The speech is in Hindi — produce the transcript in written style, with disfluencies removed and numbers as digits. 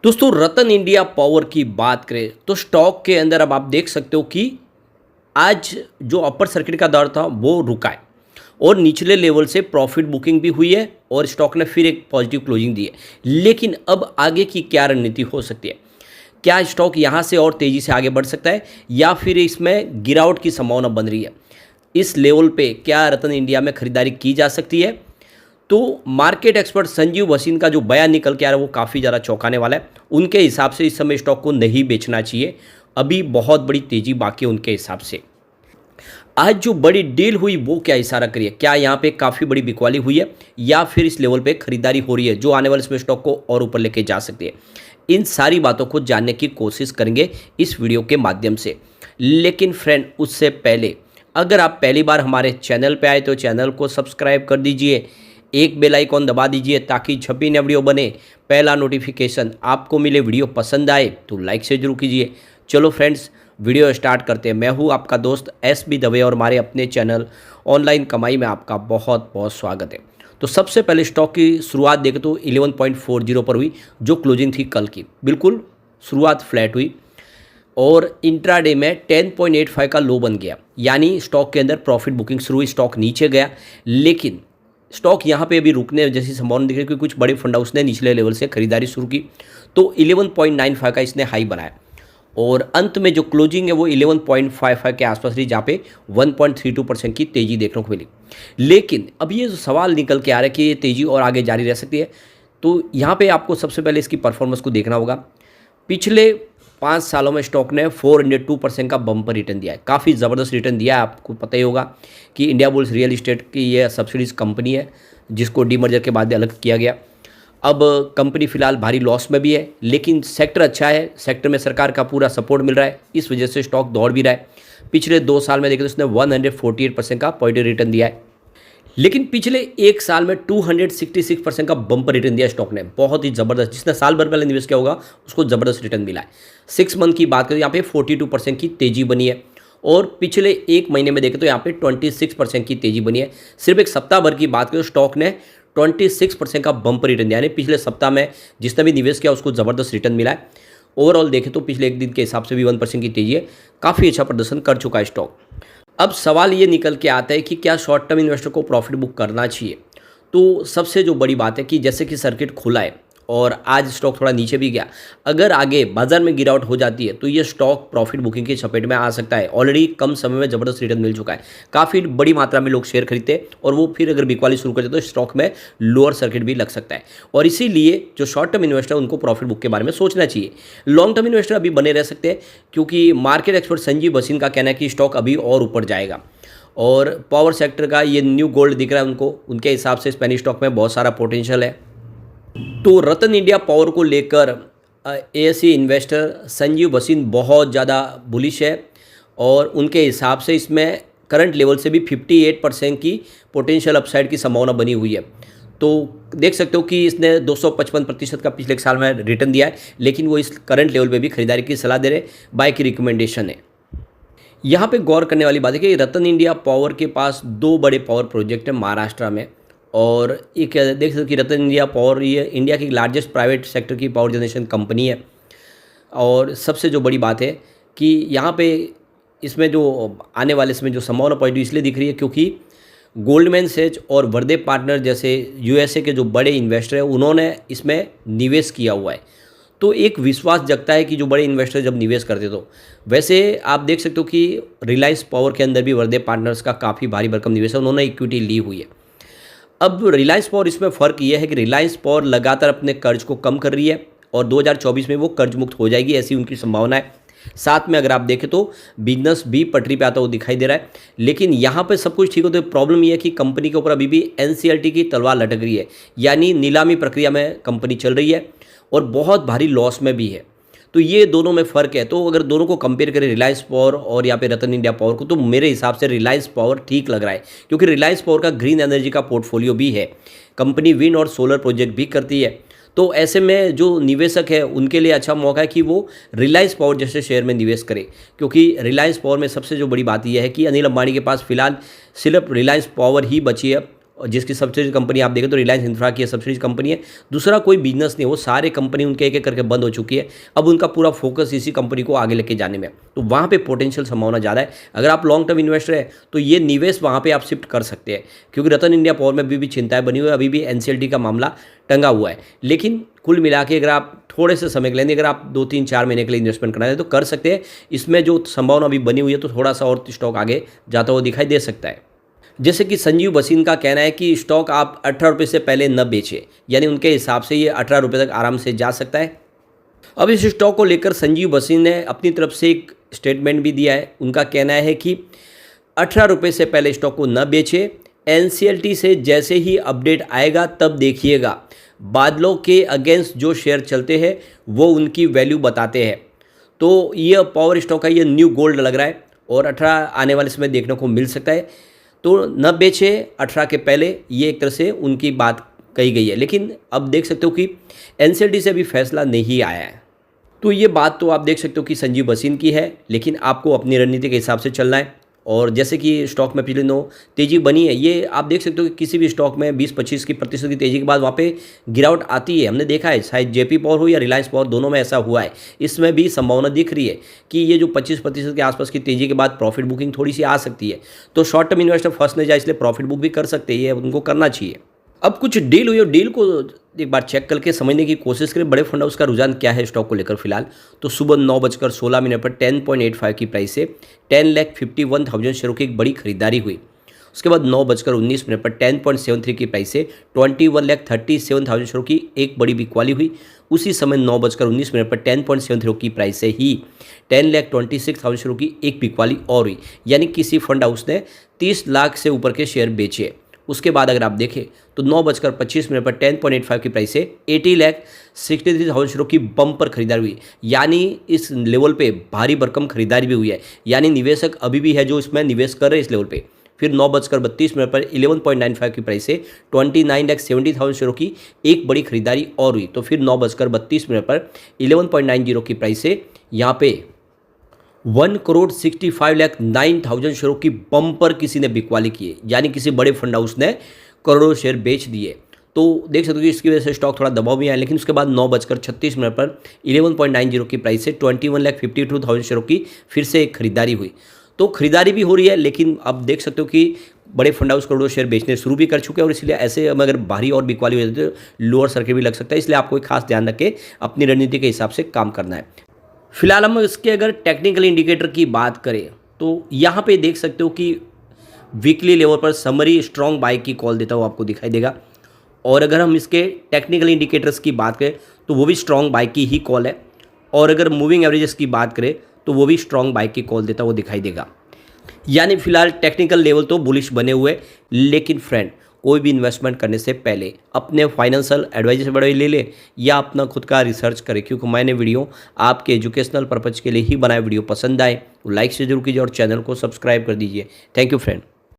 दोस्तों रतन इंडिया पावर की बात करें तो स्टॉक के अंदर अब आप देख सकते हो कि आज जो अपर सर्किट का दौर था वो रुका है और निचले लेवल से प्रॉफिट बुकिंग भी हुई है और स्टॉक ने फिर एक पॉजिटिव क्लोजिंग दी है। लेकिन अब आगे की क्या रणनीति हो सकती है? क्या स्टॉक यहाँ से और तेज़ी से आगे बढ़ सकता है या फिर इसमें गिरावट की संभावना बन रही है? इस लेवल पे क्या रतन इंडिया में खरीदारी की जा सकती है? तो मार्केट एक्सपर्ट संजीव वसीन का जो बयान निकल के आ रहा है वो काफ़ी ज़्यादा चौंकाने वाला है। उनके हिसाब से इस समय स्टॉक को नहीं बेचना चाहिए, अभी बहुत बड़ी तेज़ी बाकी है उनके हिसाब से। आज जो बड़ी डील हुई वो क्या इशारा करिए, क्या यहाँ पे काफ़ी बड़ी बिकवाली हुई है या फिर इस लेवल पे खरीदारी हो रही है जो आने वाले समय स्टॉक को और ऊपर लेके जा सकती है? इन सारी बातों को जानने की कोशिश करेंगे इस वीडियो के माध्यम से। लेकिन फ्रेंड उससे पहले अगर आप पहली बार हमारे चैनल पे आए तो चैनल को सब्सक्राइब कर दीजिए, एक बेल आइकॉन दबा दीजिए ताकि जब भी नया वीडियो बने पहला नोटिफिकेशन आपको मिले। वीडियो पसंद आए तो लाइक से जरूर कीजिए। चलो फ्रेंड्स वीडियो स्टार्ट करते हैं। मैं हूं आपका दोस्त एस बी दवे और हमारे अपने चैनल ऑनलाइन कमाई में आपका बहुत बहुत स्वागत है। तो सबसे पहले स्टॉक की शुरुआत देखें तो 11.40 पर हुई जो क्लोजिंग थी कल की। बिल्कुल शुरुआत फ्लैट हुई और इंट्राडे में 10.85 का लो बन गया, यानी स्टॉक के अंदर प्रॉफिट बुकिंग शुरू हुई। स्टॉक नीचे गया लेकिन स्टॉक यहाँ पे अभी रुकने जैसी संभावना दिख रही है क्योंकि कुछ बड़े फंड हाउस ने निचले लेवल से खरीदारी शुरू की तो 11.95 का इसने हाई बनाया और अंत में जो क्लोजिंग है वो 11.55 के आसपास रही जहाँ पे 1.32% की तेज़ी देखने को मिली। लेकिन अब ये जो सवाल निकल के आ रहा है कि ये तेज़ी और आगे जारी रह सकती है, तो यहाँ पे आपको सबसे पहले इसकी परफॉर्मेंस को देखना होगा। पिछले 5 सालों में स्टॉक ने 402% का बम्पर रिटर्न दिया है, काफ़ी ज़बरदस्त रिटर्न दिया है। आपको पता ही होगा कि इंडिया बुल्स रियल इस्टेट की ये सब्सिडीज कंपनी है जिसको डीमर्जर के बाद अलग किया गया। अब कंपनी फिलहाल भारी लॉस में भी है लेकिन सेक्टर अच्छा है, सेक्टर में सरकार का पूरा सपोर्ट मिल रहा है, इस वजह से स्टॉक दौड़ भी रहा है। पिछले 2 साल में देखें तो इसने 148% का पॉजिटिव रिटर्न दिया है, लेकिन पिछले 1 साल में 266% का बम्पर रिटर्न दिया स्टॉक ने, बहुत ही ज़बरदस्त। जिसने साल भर पहले निवेश किया होगा उसको ज़बरदस्त रिटर्न मिला है। 6 मंथ की बात करें तो यहाँ पे 42% की तेज़ी बनी है और पिछले 1 महीने में देखें तो यहाँ पे 26% की तेज़ी बनी है। सिर्फ एक सप्ताह भर की बात करें तो स्टॉक ने 26% का बम्पर रिटर्न दिया, यानी पिछले सप्ताह में जिसने भी निवेश किया उसको ज़बरदस्त रिटर्न मिला है। ओवरऑल देखें तो पिछले एक दिन के हिसाब से भी 1% की तेज़ी है, काफ़ी अच्छा प्रदर्शन कर चुका है स्टॉक। अब सवाल ये निकल के आता है कि क्या शॉर्ट टर्म इन्वेस्टर को प्रॉफिट बुक करना चाहिए? तो सबसे जो बड़ी बात है कि जैसे कि सर्किट खुला है और आज स्टॉक थोड़ा नीचे भी गया, अगर आगे बाजार में गिरावट हो जाती है तो ये स्टॉक प्रॉफिट बुकिंग की चपेट में आ सकता है। ऑलरेडी कम समय में ज़बरदस्त रिटर्न मिल चुका है, काफ़ी बड़ी मात्रा में लोग शेयर खरीदते हैं और वो फिर अगर बिकवाली शुरू कर देते तो स्टॉक में लोअर सर्किट भी लग सकता है और इसीलिए जो शॉर्ट टर्म इन्वेस्टर है उनको प्रॉफिट बुक के बारे में सोचना चाहिए। लॉन्ग टर्म इन्वेस्टर अभी बने रह सकते हैं क्योंकि मार्केट एक्सपर्ट संजीव वसीन का कहना है कि स्टॉक अभी और ऊपर जाएगा और पावर सेक्टर का ये न्यू गोल्ड दिख रहा है उनको, उनके हिसाब से स्पेनिश स्टॉक में बहुत सारा पोटेंशियल है। तो रतन इंडिया पावर को लेकर एएससी इन्वेस्टर संजीव वसीन बहुत ज़्यादा बुलिश है और उनके हिसाब से इसमें करंट लेवल से भी 58% की पोटेंशियल अपसाइड की संभावना बनी हुई है। तो देख सकते हो कि इसने 255% का पिछले एक साल में रिटर्न दिया है, लेकिन वो इस करंट लेवल पे भी खरीदारी की सलाह दे रहे, बाय की रिकमेंडेशन है। यहाँ पे गौर करने वाली बात है कि रतन इंडिया पावर के पास 2 बड़े पावर प्रोजेक्ट हैं महाराष्ट्र में और एक देख सकते हो कि रतन इंडिया पावर ये इंडिया की लार्जेस्ट प्राइवेट सेक्टर की पावर जनरेशन कंपनी है। और सबसे जो बड़ी बात है कि यहाँ पे इसमें जो आने वाले इसमें जो संभावना पॉजिटिव इसलिए दिख रही है क्योंकि गोल्डमैन सेच और वर्दे पार्टनर जैसे यूएसए के जो बड़े इन्वेस्टर हैं उन्होंने इसमें निवेश किया हुआ है। तो एक विश्वास जगता है कि जो बड़े इन्वेस्टर जब निवेश करते तो वैसे आप देख सकते हो कि रिलायंस पावर के अंदर भी वर्दे पार्टनर्स का काफ़ी भारी भरकम निवेश है, उन्होंने इक्विटी ली हुई है। अब रिलायंस पावर इसमें फ़र्क ये है कि रिलायंस पावर लगातार अपने कर्ज को कम कर रही है और 2024 में वो कर्ज मुक्त हो जाएगी, ऐसी उनकी संभावना है। साथ में अगर आप देखें तो बिजनेस भी पटरी पे आता हुआ दिखाई दे रहा है। लेकिन यहाँ पे सब कुछ ठीक होता है, प्रॉब्लम ये है कि कंपनी के ऊपर अभी भी एनसीएलटी की तलवार लटक रही है, यानी नीलामी प्रक्रिया में कंपनी चल रही है और बहुत भारी लॉस में भी है। तो ये दोनों में फ़र्क है। तो अगर दोनों को कंपेयर करें रिलायंस पावर और यहाँ पे रतन इंडिया पावर को, तो मेरे हिसाब से रिलायंस पावर ठीक लग रहा है क्योंकि रिलायंस पावर का ग्रीन एनर्जी का पोर्टफोलियो भी है, कंपनी विंड और सोलर प्रोजेक्ट भी करती है। तो ऐसे में जो निवेशक है उनके लिए अच्छा मौका है कि वो रिलायंस पावर जैसे शेयर में निवेश करें क्योंकि रिलायंस पावर में सबसे जो बड़ी बात यह है कि अनिल अंबानी के पास फिलहाल सिर्फ रिलायंस पावर ही बची है और जिसकी सब्सिडी कंपनी आप देखें तो रिलायंस इंफ्रा की सब्सिडी कंपनी है, दूसरा कोई बिजनेस नहीं, वो सारे कंपनी उनके एक एक करके बंद हो चुकी है। अब उनका पूरा फोकस इसी कंपनी को आगे लेके जाने में है, तो वहाँ पे पोटेंशियल संभावना ज़्यादा है। अगर आप लॉन्ग टर्म इन्वेस्टर है तो ये निवेश वहाँ पे आप शिफ्ट कर सकते हैं, क्योंकि रतन इंडिया पावर में अभी भी चिंताएं बनी हुई है, अभी भी एनसीएलटी का मामला टंगा हुआ है। लेकिन कुल मिला के अगर आप थोड़े से समय के लिए, अगर आप 2-3-4 महीने के लिए इन्वेस्टमेंट करना है तो कर सकते हैं। इसमें जो संभावना अभी बनी हुई है तो थोड़ा सा और स्टॉक आगे जाता हुआ दिखाई दे सकता है। जैसे कि संजीव बसीन का कहना है कि स्टॉक आप 18 रुपये से पहले न बेचें, यानी उनके हिसाब से ये 18 रुपये तक आराम से जा सकता है। अब इस स्टॉक को लेकर संजीव बसीन ने अपनी तरफ से एक स्टेटमेंट भी दिया है। उनका कहना है कि 18 रुपये से पहले स्टॉक को न बेचें, एनसीएलटी से जैसे ही अपडेट आएगा तब देखिएगा। बादलों के अगेंस्ट जो शेयर चलते हैं वो उनकी वैल्यू बताते हैं। तो ये पावर स्टॉक का ये न्यू गोल्ड लग रहा है और 18 आने वाले समय देखने को मिल सकता है। तो न बेचे 18 के पहले, ये एक तरह से उनकी बात कही गई है। लेकिन अब देख सकते हो कि एनसीएलटी से अभी फैसला नहीं आया है, तो ये बात तो आप देख सकते हो कि संजीव बसीन की है, लेकिन आपको अपनी रणनीति के हिसाब से चलना है। और जैसे कि स्टॉक में पिछले दिनों तेज़ी बनी है, ये आप देख सकते हो कि किसी भी स्टॉक में 20-25 की प्रतिशत की तेज़ी के बाद वहाँ पे गिरावट आती है। हमने देखा है, चाहे जेपी पावर हो या रिलायंस पावर, दोनों में ऐसा हुआ है। इसमें भी संभावना दिख रही है कि ये जो 25% के आसपास की तेज़ी के बाद प्रॉफिट बुकिंग थोड़ी सी आ सकती है। तो शॉर्ट टर्म इन्वेस्टर फंस नहीं जाए, इसलिए प्रॉफिट बुक भी कर सकते हैं, ये उनको करना चाहिए। अब कुछ डील हुई और डील को एक बार चेक करके समझने की कोशिश करें। बड़े फंड हाउस का रुझान क्या है स्टॉक को लेकर फिलहाल, तो सुबह 9:16 पर 10.85 की प्राइस से 10,51,000 शेयरों की एक बड़ी खरीदारी हुई। उसके बाद 9:19 पर 10.73 की प्राइस से 21,37,000 शेयरों की एक बड़ी बिकवाली हुई। उसी समय 9:19 पर 10.73 की प्राइस से ही 10,26,000 शेयरों की एक बिकवाली और हुई, यानी किसी फंड हाउस ने 30 लाख से ऊपर के शेयर बेचे। उसके बाद अगर आप देखें तो 9:25 पर 10.85 की प्राइस से 80,63,000 शेयरों की बम्पर खरीदारी हुई, यानी इस लेवल पे भारी भरकम खरीदारी भी हुई है, यानी निवेशक अभी भी है जो इसमें निवेश कर रहे हैं इस लेवल पे। फिर 9:32 पर 11.95 की प्राइस से 29,70,000 शेयरों की एक बड़ी खरीदारी और हुई। तो फिर 9:32 पर 11.90 की प्राइस से यहाँ पे 1,65,09,000 शेयरों की बम्पर किसी ने बिकवाली की है, यानी किसी बड़े फंड हाउस ने करोड़ों शेयर बेच दिए। तो देख सकते हो कि इसकी वजह से स्टॉक थोड़ा दबाव में आया। लेकिन उसके बाद 9:36 पर 11.90 की प्राइस से 21,52,000 शेयरों की फिर से एक खरीदारी हुई। तो खरीदारी भी हो रही है, लेकिन अब देख सकते हो कि बड़े फंड हाउस करोड़ों शेयर बेचने शुरू भी कर चुके हैं, और इसलिए ऐसे में अगर भारी और बिकवाली हो जाती है तो लोअर सर्किट भी लग सकता है। इसलिए आपको एक खास ध्यान रख के अपनी रणनीति के हिसाब से काम करना है। फिलहाल हम इसके अगर टेक्निकल इंडिकेटर की बात करें तो यहाँ पे देख सकते हो कि वीकली लेवल पर समरी स्ट्रॉन्ग बाई की कॉल देता हुआ आपको दिखाई देगा। और अगर हम इसके टेक्निकल इंडिकेटर्स की बात करें तो वो भी स्ट्रॉन्ग बाई की ही कॉल है। और अगर मूविंग एवरेजेस की बात करें तो वो भी स्ट्रॉन्ग बाई की कॉल देता हुआ दिखाई देगा। यानी फिलहाल टेक्निकल लेवल तो बुलिश बने हुए, लेकिन फ्रेंड कोई भी इन्वेस्टमेंट करने से पहले अपने फाइनेंशियल एडवाइजर से बड़े ले ले या अपना खुद का रिसर्च करें, क्योंकि मैंने वीडियो आपके एजुकेशनल पर्पज़ के लिए ही बनाए। वीडियो पसंद आए तो लाइक से जरूर कीजिए और चैनल को सब्सक्राइब कर दीजिए। Thank you friend.